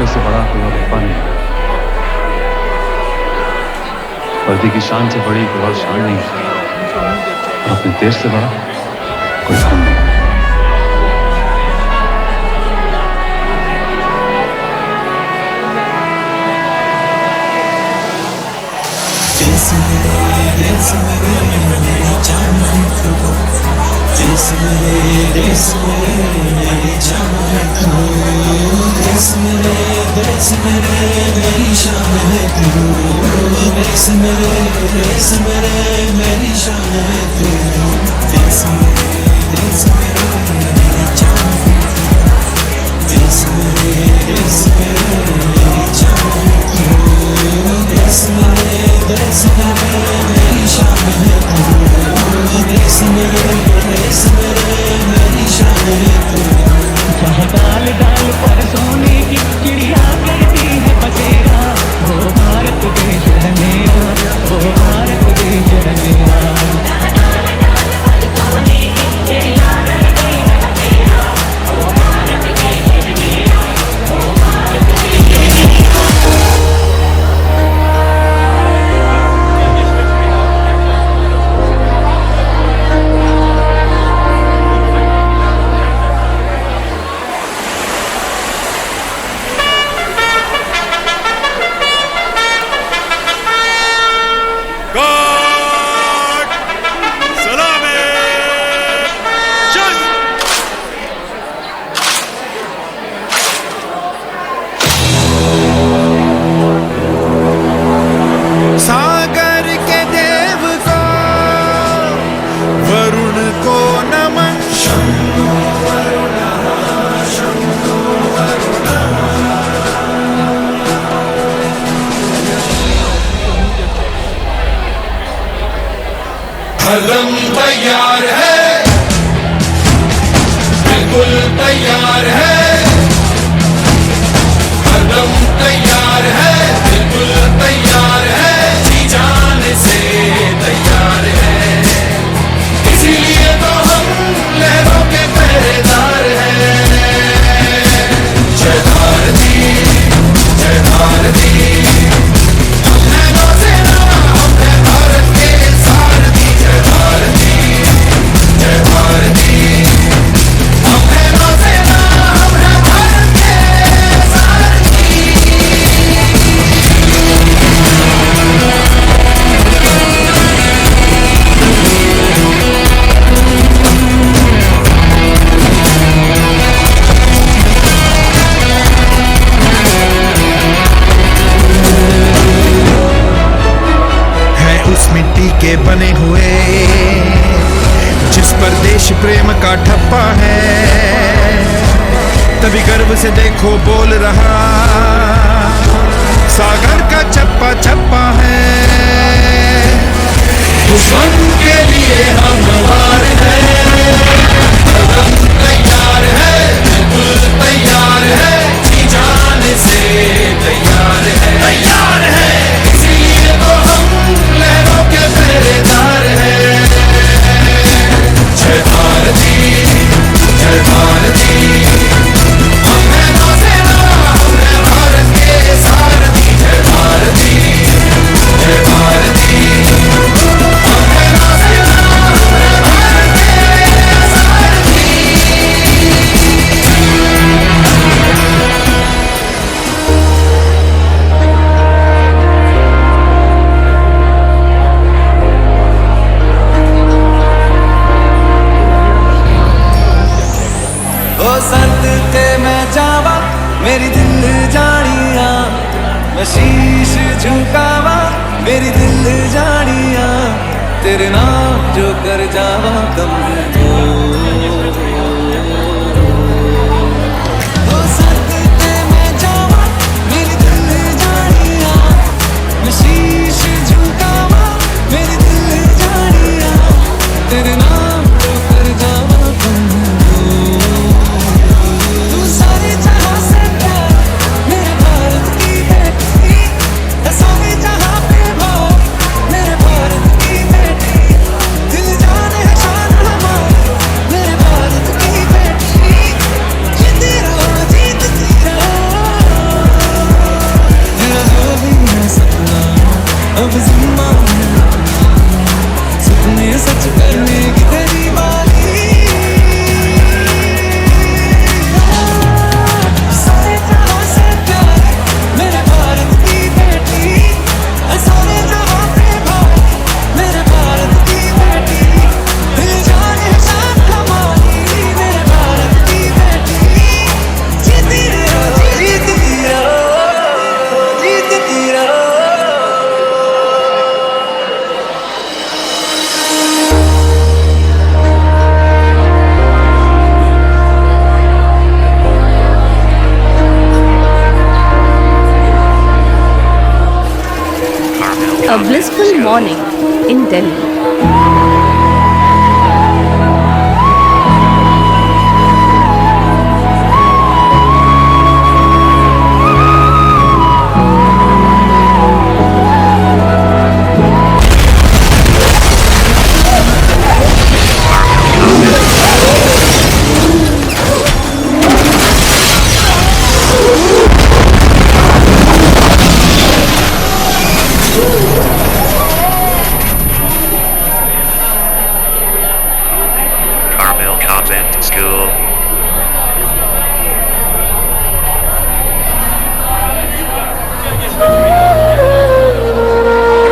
से बड़ा कोई और रब्बा नहीं, वर्दी की शान से बड़ी कोई और शान नहीं, और अपने देश से बड़ा कोई काम नहीं। डाल डाल पर सोने की चिड़िया करती है बसेरा, वो भारत देश है मेरा, वो भारत देश है मेरा। हरदम तैयार है, बिल्कुल तैयार है, हरदम तैयार है, बिल्कुल तैयार है, जी जान से तैयार है, इसीलिए तो हम लहरों के पहरेदार हैं। जय भारती, जय भारती, हम हैं नौसेना, हम हैं भारत के सारथी। जय भारती, जय भारती, हम हैं नौसेना, हम हैं भारत के सारथी। है उस मिट्टी के बने हुए जिस पर देश प्रेम का ठप्पा है, तभी गर्व से देखो बोल रहा सागर का चप्पा चप्पा है। दुश्मन के लिए हम वार हैं, हरदम तैयार है, बिल्कुल तैयार है, जी जान से तैयार है, तैयार है, इसीलिए तो हम लहरों के पहरेदार हैं। जय भारती, जय भारती, हम हैं नौसेना, हम हैं भारत के सारथी। जय भारती, जय भारती, हम हैं नौसेना, हम हैं भारत के सारथी। ओ सद के मैं जावा मेरी दिल जानिया, मैं शीश झुकावा मेरी दिल जानिया, तेरे नाम जो कर जावा कम हो। ओ सद के मैं जावा मेरी दिल जानिया, मैं शीश झुकावा मेरी दिल जानिया, तेरे नाम जो कर जावा कम हो। तू सारी जहां से प्यार मेरे भारत की बेटी, सारी जहां पे भाव मेरे भारत की बेटी, दिल जाने है शान हमारी मेरे भारत की बेटी, जीती रहो जीतती रहो। A blissful morning in Delhi. Carmel Convent School.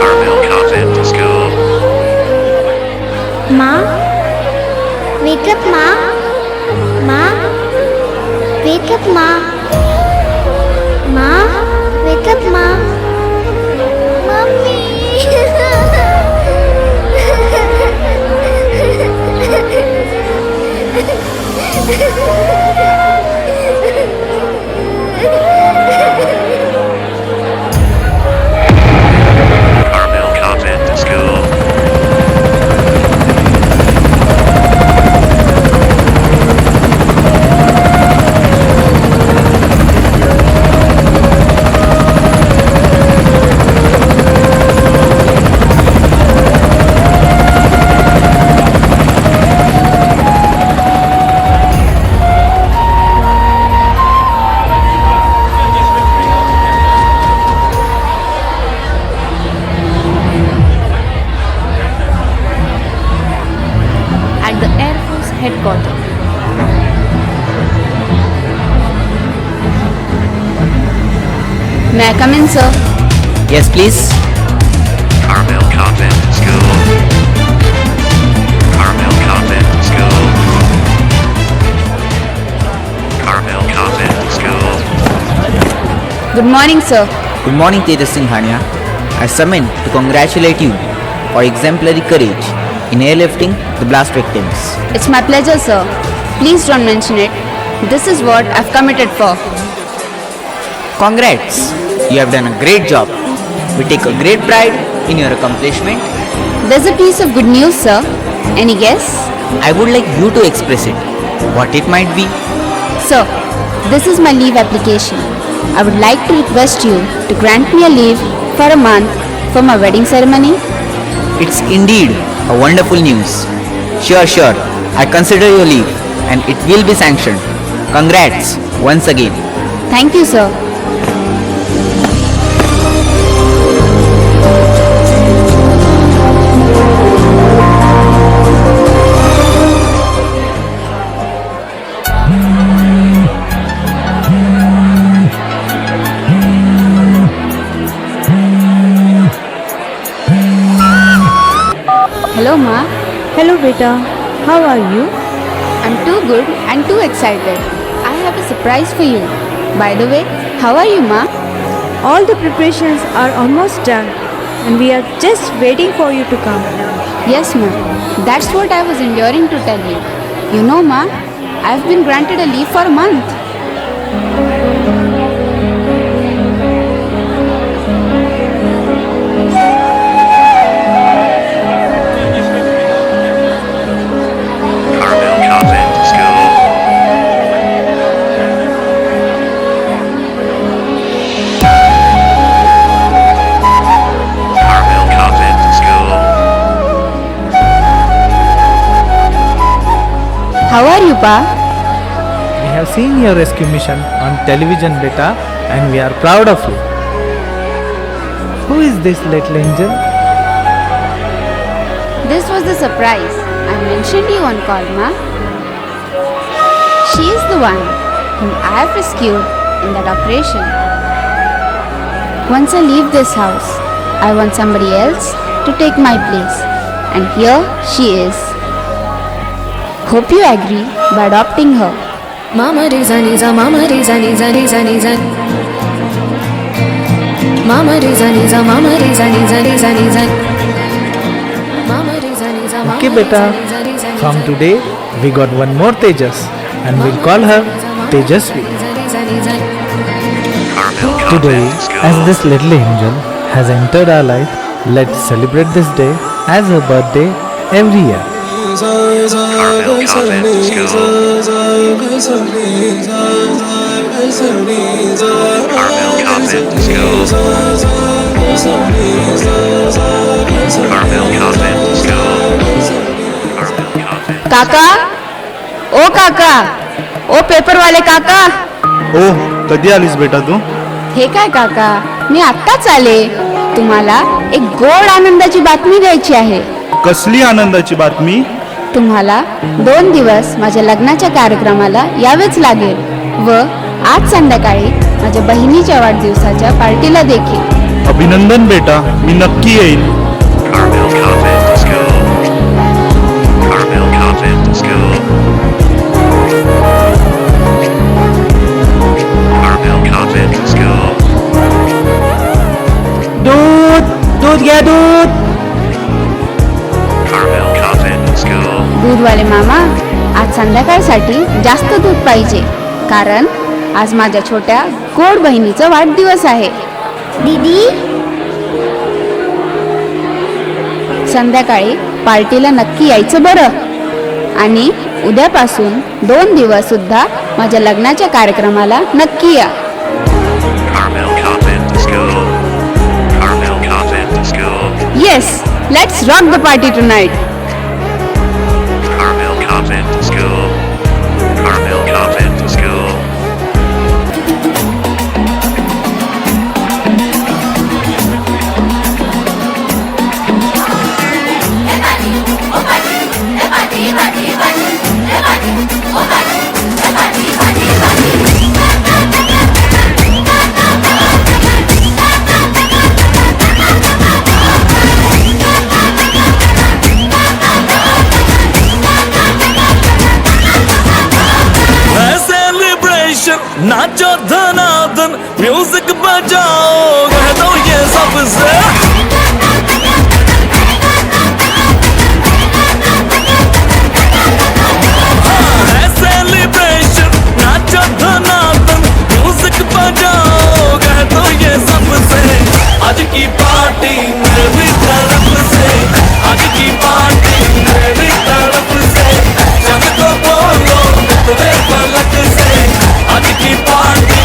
Carmel Convent School. Ma? Wake up, Ma. Ma? Wake up, Ma. Ma? Wake up, Ma. Mummy. Carmel Convent School. At the Air Force headquarters. May I come in, sir? Yes, please. Carmel Convent School. Carmel Convent School. Carmel Convent School. Good morning, sir. Good morning, Tejas Singhania. I summon to congratulate you for exemplary courage in airlifting the blast victims. It's my pleasure, sir. Please don't mention it. This is what I've committed for. Congrats! You have done a great job. We take a great pride in your accomplishment. There's a piece of good news, sir. Any guess? I would like you to express it. What it might be? Sir, this is my leave application. I would like to request you to grant me a leave for a month for my wedding ceremony. It's indeed a wonderful news. Sure. I consider your leave and it will be sanctioned. Congrats once again. Thank you, sir. Hello, Ma. Hello beta, how are you? I'm too good and too excited. I have a surprise for you. By the way, how are you, Ma? All the preparations are almost done and we are just waiting for you to come. Yes, Ma. That's what I was enduring to tell you. You know, Ma, I've been granted a leave for a month. Carmel Convent School. Carmel Convent School. How are you, Pa? We have seen your rescue mission on television, beta, and we are proud of you. Who is this little angel? This was the surprise. I mentioned you on call, Ma. She is the one whom I have rescued in that operation. Once I leave this house, I want somebody else to take my place. And here she is. Hope you agree by adopting her. Mama re za ni za, mama re za ni za, re za ni za. Mama re za ni za, mama re za ni za, re za ni za. Mama re za ni za, Okay, beta. From today, we got one more Tejas, and we'll call her Tejasvi. Carmel Today, Convent School. as this little angel has entered our life, Let's celebrate this day as her birthday every year. Carmel Convent School. Carmel Convent School. Carmel Convent School. Carmel Convent. काका, ओ काका, ओ पेपरवाले काका. ओ कधी आलीस बेटा तू? हे काय काका, मी आत्ताच आले. तुम्हाला एक गोड आनंदाची बातमी द्यायची आहे. कसली आनंदाची बातमी? तुम्हाला 2 दिवस माझ्या लग्नाच्या कार्यक्रमाला यावेच लागेल व आज संध्याकाळी माझ्या बहिणीच्या वाढदिवसाच्या पार्टीला देखील. अभिनंदन बेटा, मी नक्की येईन. Carmel Convent School. Carmel Convent School. Carmel Convent School. दूध घ्या दूध. Carmel Convent School. दूधवाले मामा, आज संध्याकाळसाठी जास्त दूध पाहिजे कारण आज माझ्या छोट्या गोड बहिणीचा वाढदिवस आहे. दीदी संध्याकाळी पार्टीला नक्की यायचं बरं. आणि उद्यापासून 2 दिवस सुद्धा माझ्या लग्नाच्या कार्यक्रमाला नक्की या. Carmel Convent School. Carmel Convent School. Yes, let's rock the party tonight. Carmel Convent School. Carmel Convent School. नाचो धनाधन म्यूजिक बजाओ कह दो ये सबसे सेलिब्रेशन नाचो धनाधन म्यूजिक बजाओ कह दो ये सबसे आज की पार्टी मेरी तरफ से आज की पार्टी मेरी तरफ से सबको बोलो तुम्हें पलक से आज की पार्टी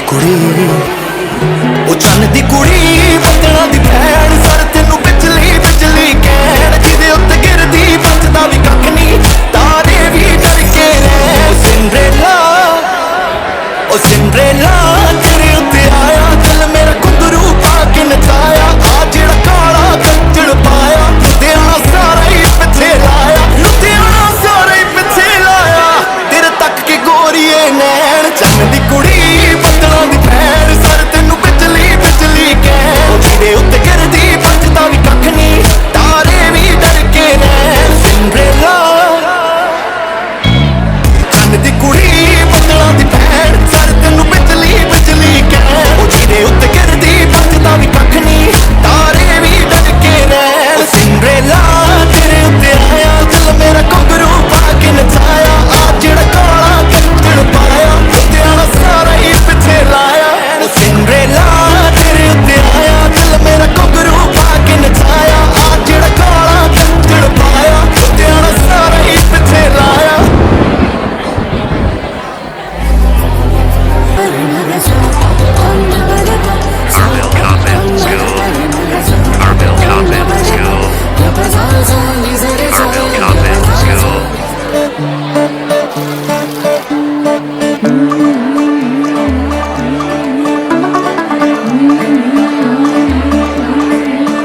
कुड़ी ओ चन्न दी कुड़ी बदना दी भैन सर तेनू बिजली बिजली कहण जिदे उत्ते गिरदी बचदा भी कख नहीं तारे भी डर के रैन सिंड्रेला ओ सिंड्रेला तेरे उत्ते आया दिल मेरा घुंघरू पा के नचाया आ जेड़ा काला कंजड़ पाया लुधियाना सारा ही पिछे लाया लुधियाना सारा ही पिछे लाया तेरे तक के गोरीए नैन चन्न दी कुड़ी बदना दी भैन सर तेनू बिजली बिजली कहण जिदे उत्ते गिरदी बचदा भी कख नहीं तारे भी डर के रैन सिंड्रेला चन्न दी कुड़ी बदना दी भैन सर तेनू बिजली बिजली कहण जिदे उत्ते गिरदी बचदा भी कख नहीं तारे भी डर के रैन सिंड्रेला तेरे उत्ते आया दिल मेरा घुंघरू पा के नचाया आ जेड़ा काला कंजड़ पाया लुधियाना सारा ही पिछे लाया सिंड्रेला तेरे उत्ते आया दिल मेरा घुंघरू पा के नचाया आ जेड़ा काला कंजड़ पाया लुधियाना सारा ही पिछे लाया Carmel Convent School. Carmel Convent School. Carmel Convent School.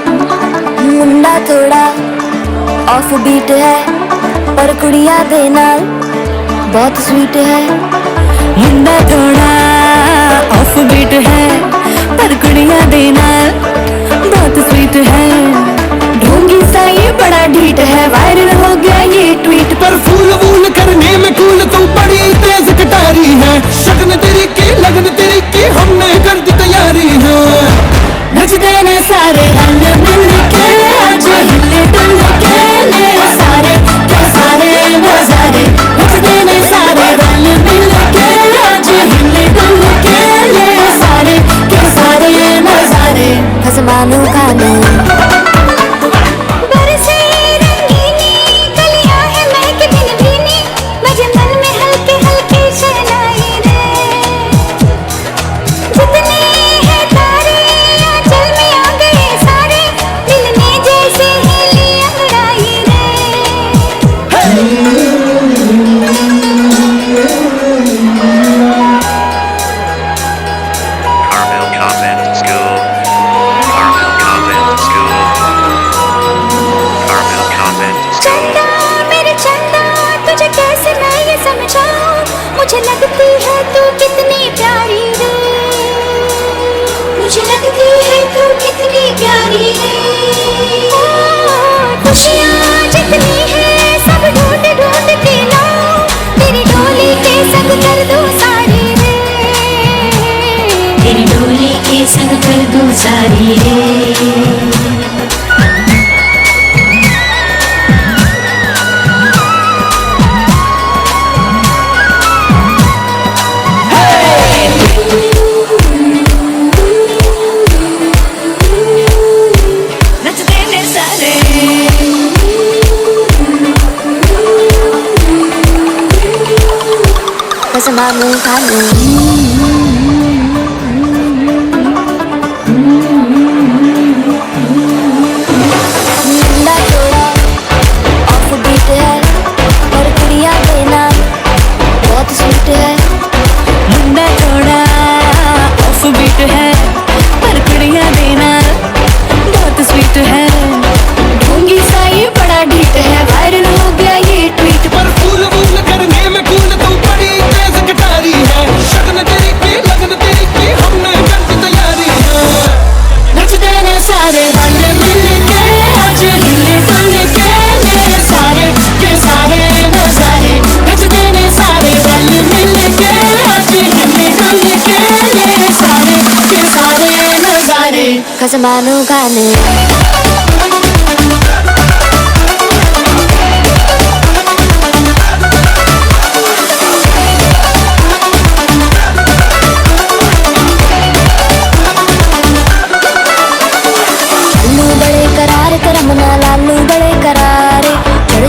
मुंडा थोड़ा ऑफ बीट है पर कुड़िया दे नाल बहुत स्वीट है मुंडा थोड़ा ऑफ बीट है पर कुड़िया दे नाल बहुत स्वीट है ढोंगी सा ये बड़ा ढीठ है वायरल हो गया ये ट्वीट पर फूल वूल करने में कूल तू बड़ी तेज कटारी है शगन तेरी की लगन तेरी की हमने कर दी तैयारी है नचते ने सारे रंग मिल के आज हिले डुल के ले सारे के सारे नजारे नचते ने सारे रंग मिल के आज हिले डुल के ले सारे के सारे नजारे खसमानू खाने बरसे रंगीनी कलियां हैं महके दिन भीनी बजे मन में हल्के हल्के शहनाई रे जितने हैं तारे आंचल में आ गए सारे दिल में जैसे हिली अंगड़ाई रे Carmel Convent School. Carmel Convent School. Carmel Convent School. चंदा मेरे चंदा तुझे कैसे मैं ये समझाऊं मुझे लगती है तू कितनी प्यारी रे मुझे लगती है तू कितनी प्यारी रे खुशियाँ जितनी है सब ढूंढ ढूंढ के लाऊं तेरी डोली के संग कर दूं सारी रे तेरी डोली के संग कर दूं सारी रे नचते ने सारे कसमानू खानू मुंडा थोड़ा ऑफ बीट है और कुड़िया देना बहुत स्वीट है मुंडा थोड़ा ऑफ बीट है पर कुड़िया देना बहुत स्वीट है ढोंगी सा ये बड़ा ढीठ है वायरल हो गया ये ट्वीट पर फूल वूल करने में कूल तू बड़ी तेज कटारी है शगन तेरी की लगन तेरी की हमने कर दी तैयारी है नचते ने सारे रंग मिल के आज हिले डुल के ले सारे के सारे नजारे नचते ने सारे रंग मिल के आज हिले डुल के ले सारे के सारे नजारे खसमानू खाने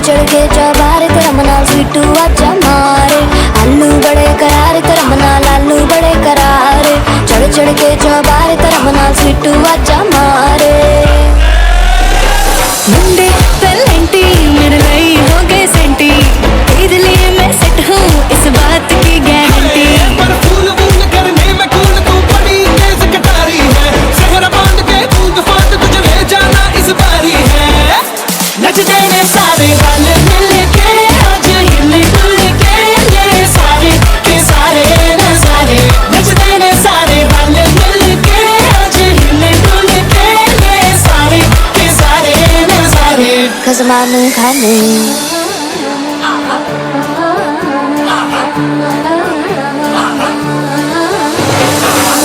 चढ़ के चौबारे करम नाल स्वीटू आजा मारे आलू बड़े करारे करम नाल आलू बड़े करारे चढ़ के चौबारे तरफ ना सिट्टू आजा मारे मुंडे पेलेंटी मेरे लिए हो गए सेंटी तेरे लिए मैं सेट हूँ इस बात की गारंटी पर फूल फूल करने में कूल तू बड़ी तेज कटारी है शहर बांध के कूद फांद तुझे ले जाना इस बारी है नचते ने सारे वाले मिल के आज हिल डुल के ये सारे के सारे नजारे नचते ने सारे वाले मिल के आज हिल डुल के ये सारे के सारे नजारे खसमान खाने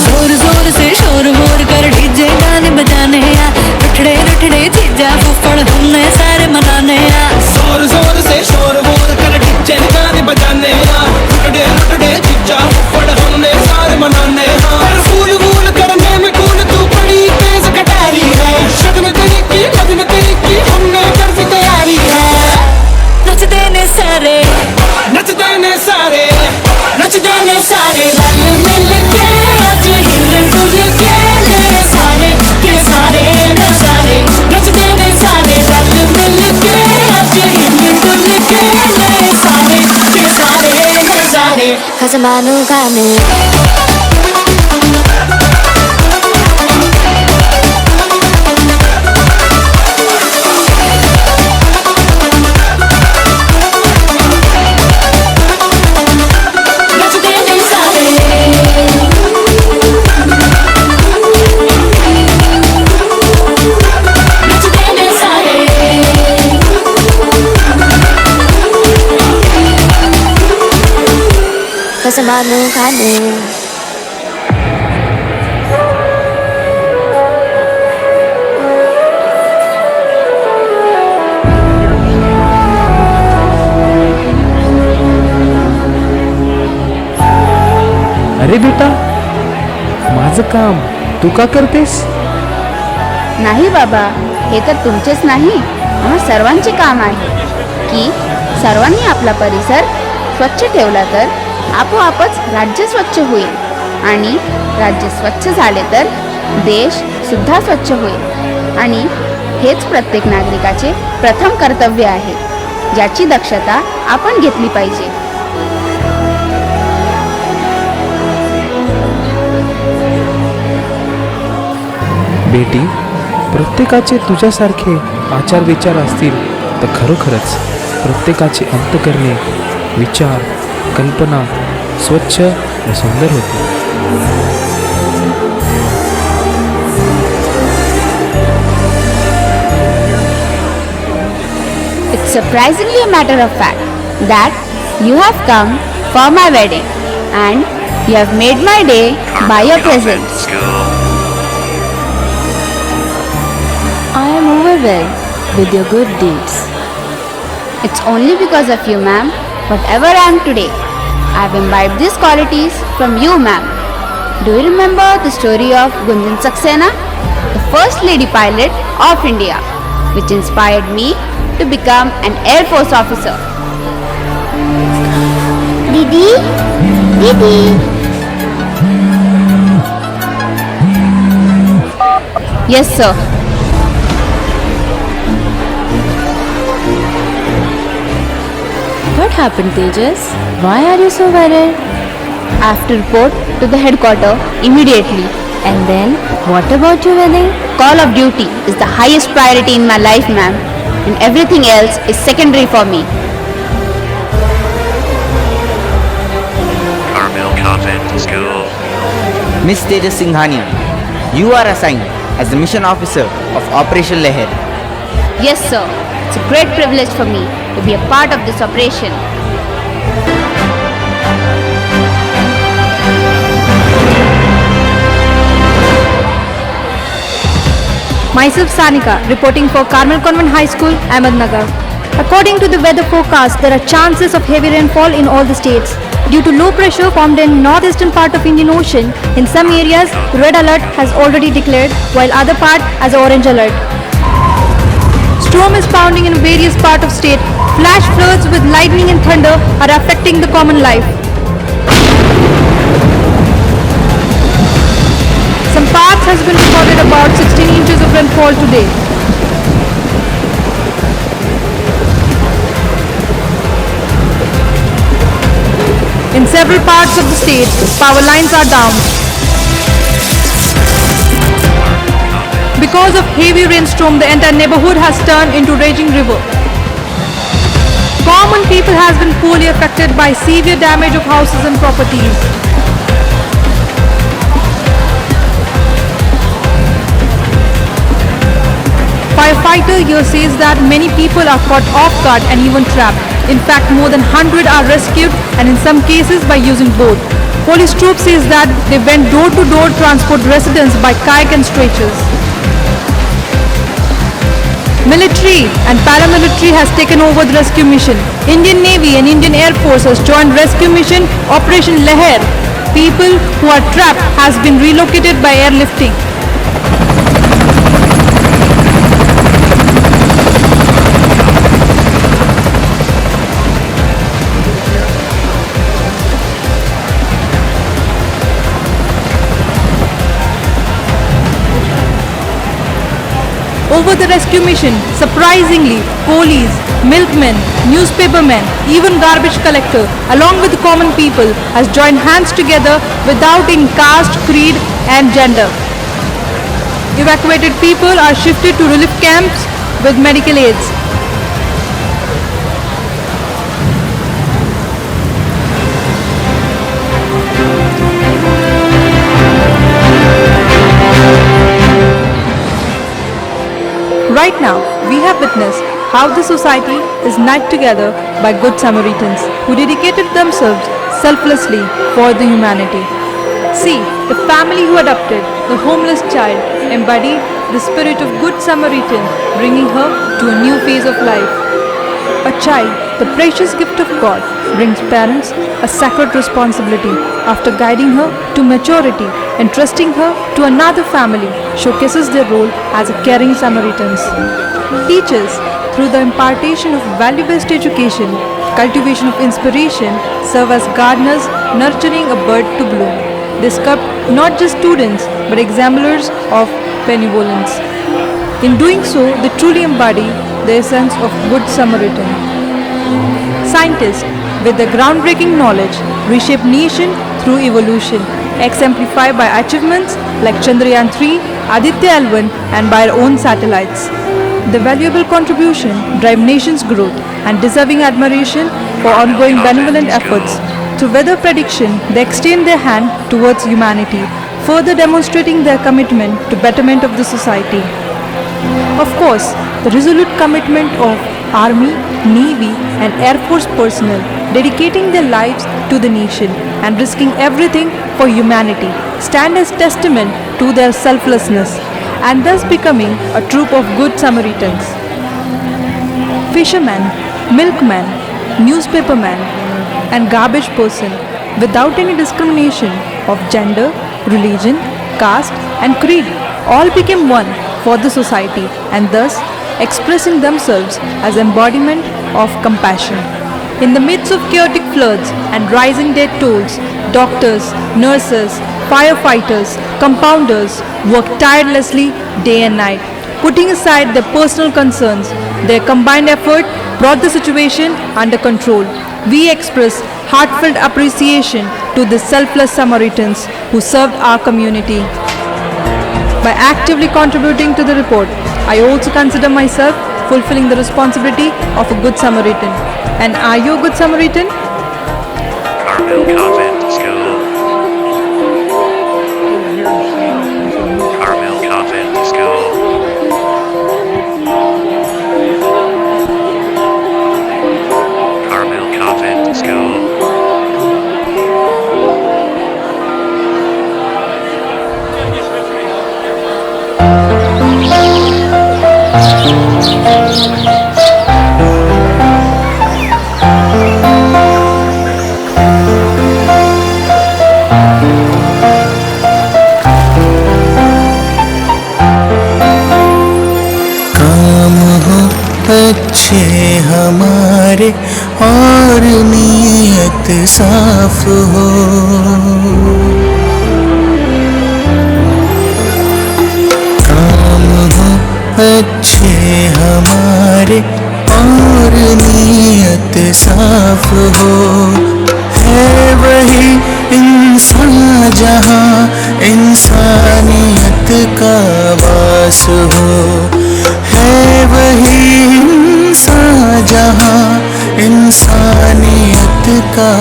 जोर जोर से शोर वोर कर डीजे गाने बजाने आ रुठड़े रुठड़े चीजा फुफड़ हमने सारे मनाने आ जोर जोर से शोर वोर कर डीजे गाने बजाने आ रुटड़े रुटड़े चिच्चा फुफड़ हमने सारे मनाने आ पर फूल फूल करने में कूल तू बड़ी तेज कटारी है शगन तेरी की लगन तेरी की हमने कर दी तैयारी है नचते ने सारे नचते ने सारे नचते ने सारे रल मिल के आज हिल डुल के ले सारे के सारे नजारे नचते ने सारे रल मिल के आज हिल डुल के ले सारे के सारे नजारे खसमान खाने नचते ने सारे नचते ने सारे खसमान खाने अरे बेटा माझं काम तू का करतेस? नाही बाबा, हे तर तुमचेच नाही आम्हा सर्वांचे काम आहे की सर्वांनी आपला परिसर स्वच्छ ठेवला तर आपोआपच राज्य स्वच्छ होईल आणि राज्य स्वच्छ झाले तर देश सुद्धा स्वच्छ होईल आणि हेच प्रत्येक नागरिकाचे प्रथम कर्तव्य आहे ज्याची दक्षता आपण घेतली पाहिजे. बेटी, प्रत्येकाचे तुझ्यासारखे आचार विचार असतील तर खरोखरच प्रत्येकाचे अंतःकरणे विचार कल्पना स्वच्छ व सुंदर होते. It's surprisingly a matter of fact that you have come for my wedding and you have made my day by your presence. I am overwhelmed with your good deeds. It's only because of you, ma'am, whatever I am today. I have imbibed these qualities from you, ma'am. Do you remember the story of Gunjan Saxena, the first lady pilot of India, which inspired me to become an Air Force officer? दीदी दीदी Yes, sir. What happened, Tejas? Why are you so worried? I have to report to the headquarters immediately. And then, what about your wedding? Call of duty is the highest priority in my life, ma'am, and everything else is secondary for me. Carmel Convent School. Miss Tejas Singhania, you are assigned as the mission officer of Operation Leher. Yes, sir. It's a great privilege for me to be a part of this operation. Myself Sanika, reporting for Carmel Convent High School, Ahmednagar. According to the weather forecast, there are chances of heavy rainfall in all the states. Due to low pressure formed in northeastern part of Indian Ocean, in some areas, red alert has already declared, while other part has orange alert. Storm is pounding in various parts of state. Flash floods with lightning and thunder are affecting the common life. parts has been recorded about 16 inches of rainfall today. In several parts of the state, power lines are down. Because of heavy rainstorm, the entire neighborhood has turned into raging river. Common people has been poorly affected by severe damage of houses and properties. Firefighter here says that many people are caught off guard and even trapped. In fact, more than 100 are rescued, and in some cases by using boat. Police troop says that they went door to door to transport residents by kayak and stretchers. Military and paramilitary has taken over the rescue mission. Indian Navy and Indian Air Force has joined rescue mission Operation Leher. People who are trapped has been relocated by airlifting. Over the rescue mission, surprisingly, police, milkmen, newspapermen, even garbage collector, along with the common people, has joined hands together without any caste, creed and gender. Evacuated people are shifted to relief camps with medical aids. Right now, we have witnessed how the society is knit together by good Samaritans who dedicated themselves selflessly for the humanity. See, the family who adopted the homeless child embodied the spirit of good Samaritan, bringing her to a new phase of life. A child, the precious gift of God, brings parents a sacred responsibility after guiding her to maturity. Entrusting her to another family showcases their role as a caring Samaritans. Teachers, through the impartation of value-based education, cultivation of inspiration, serve as gardeners nurturing a bud to bloom. They sculpt not just students but exemplars of benevolence. In doing so, they truly embody the essence of good Samaritan. Scientists, with their groundbreaking knowledge, reshape nation through evolution, exemplified by achievements like Chandrayaan-3, Aditya L1 and by our own satellites. The valuable contribution drive nation's growth and deserving admiration for ongoing benevolent efforts. Through weather prediction, they extend their hand towards humanity, further demonstrating their commitment to betterment of the society. Of course, the resolute commitment of Army, Navy and Air Force personnel dedicating their lives to the nation and risking everything for humanity stand as testament to their selflessness and thus becoming a troop of good Samaritans. Fisherman, milkman, newspaperman and garbage person without any discrimination of gender, religion, caste and creed all became one for the society and thus expressing themselves as embodiment of compassion. In the midst of chaotic floods and rising death tolls, doctors, nurses, firefighters, compounders work tirelessly day and night. Putting aside their personal concerns, their combined effort brought the situation under control. We express heartfelt appreciation to the selfless Samaritans who served our community. By actively contributing to the report, I also consider myself fulfilling the responsibility of a good Samaritan. And are you a good Samaritan? Carmel Convent School. Carmel Convent School. Carmel Convent School. अच्छे हमारे और नीयत साफ हो, हो, है वही इंसान जहाँ इंसानियत का वास हो, है वही इंसान जहाँ इंसानियत का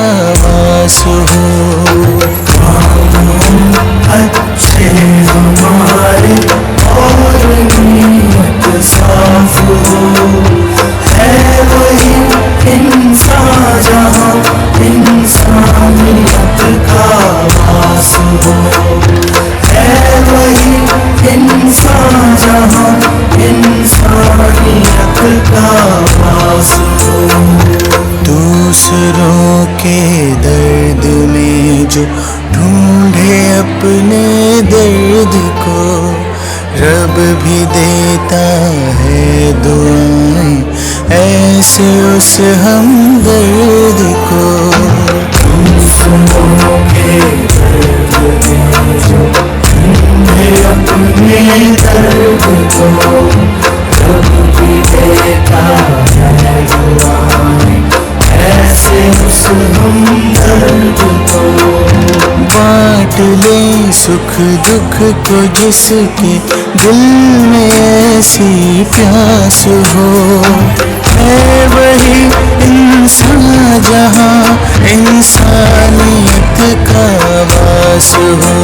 वास हो। अच्छे हमारे और नीयत साफ हो, है वही इंसान जहाँ इंसानियत का वास हो, है वही इंसान जहाँ इंसानियत का वास हो। दूसरों के दर्द में जो ढूंढे अपने दर्द को, रब भी देता है दुआएं ऐसे उस हमदर्द को। दूसरों के दर्द में जो ढूंढे अपने दर्द को, रब भी देता है दुआएं ऐसे उस हमदर्द को। बांट ले सुख दुख को जिसके दिल में ऐसी प्यास हो, है वही इंसान जहाँ इंसानियत का वास हो,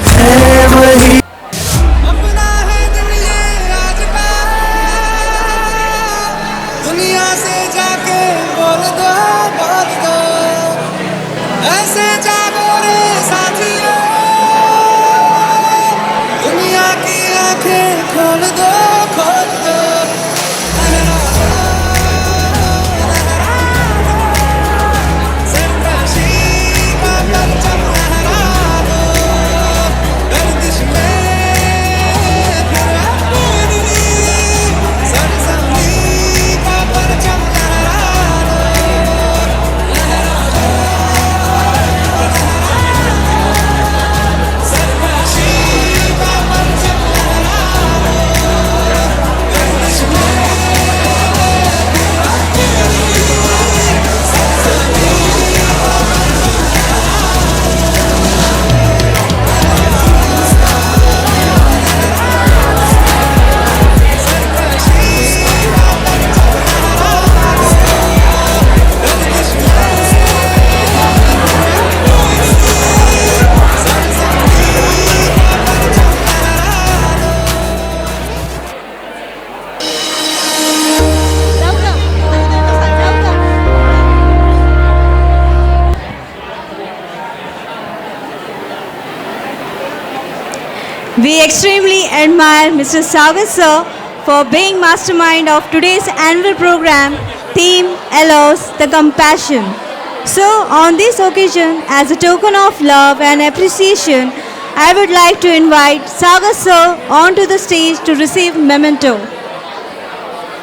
है वही। दुनिया से जाके बोल दो ऐसे जागो रे साथियों, दुनिया की आंखें खोल दो सरकशी का परचम लहरा दो, गर्दिश में फिर अपनी सरसब्ज़ी का परचम लहरा दो। We extremely admire Mr. Sagar sir for being mastermind of today's annual program, theme allows the compassion. So on this occasion, as a token of love and appreciation, I would like to invite Sagar sir onto the stage to receive memento.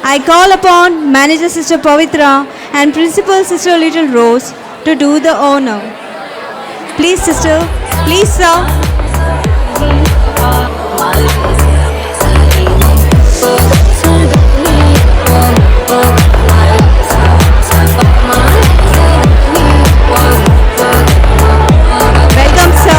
I call upon Manager Sister Pavitra and Principal Sister Little Rose to do the honor. Please sister, please sir. Welcome sir.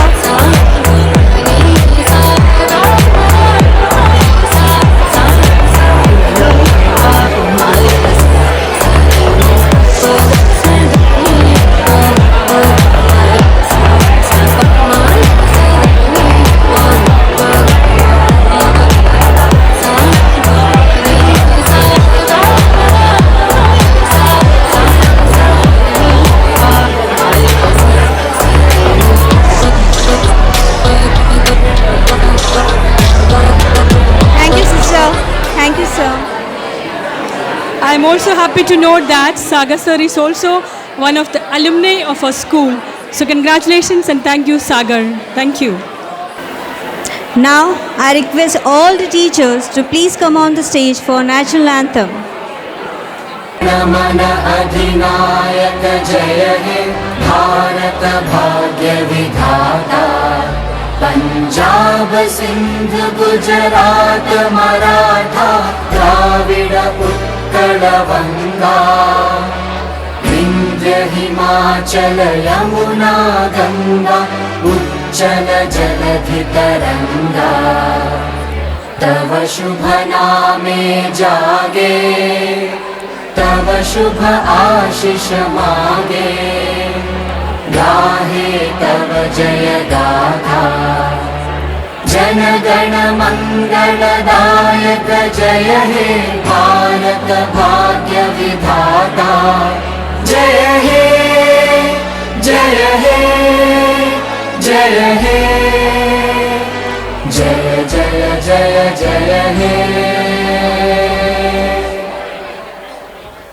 I am also happy to note that Sagar sir is also one of the alumni of our school. So congratulations and thank you Sagar. Thank you. Now I request all the teachers to please come on the stage for national anthem. नमन अधिनायक जय हे भारत भाग्य विधाता, पंजाब सिंध गुजरात मराठा द्राविड़ उत्कल बंगा, हिमाचल यमुना गंगा उच्चल जलधि तरंगा तव शुभ नामे जागे तव शुभ आशीष मागे गाहे तव जय गाथा जन गण मंगलदायक जय हे भारत भाग्य विधाता जय हे जय हे जय हे जय जय जय जय हे।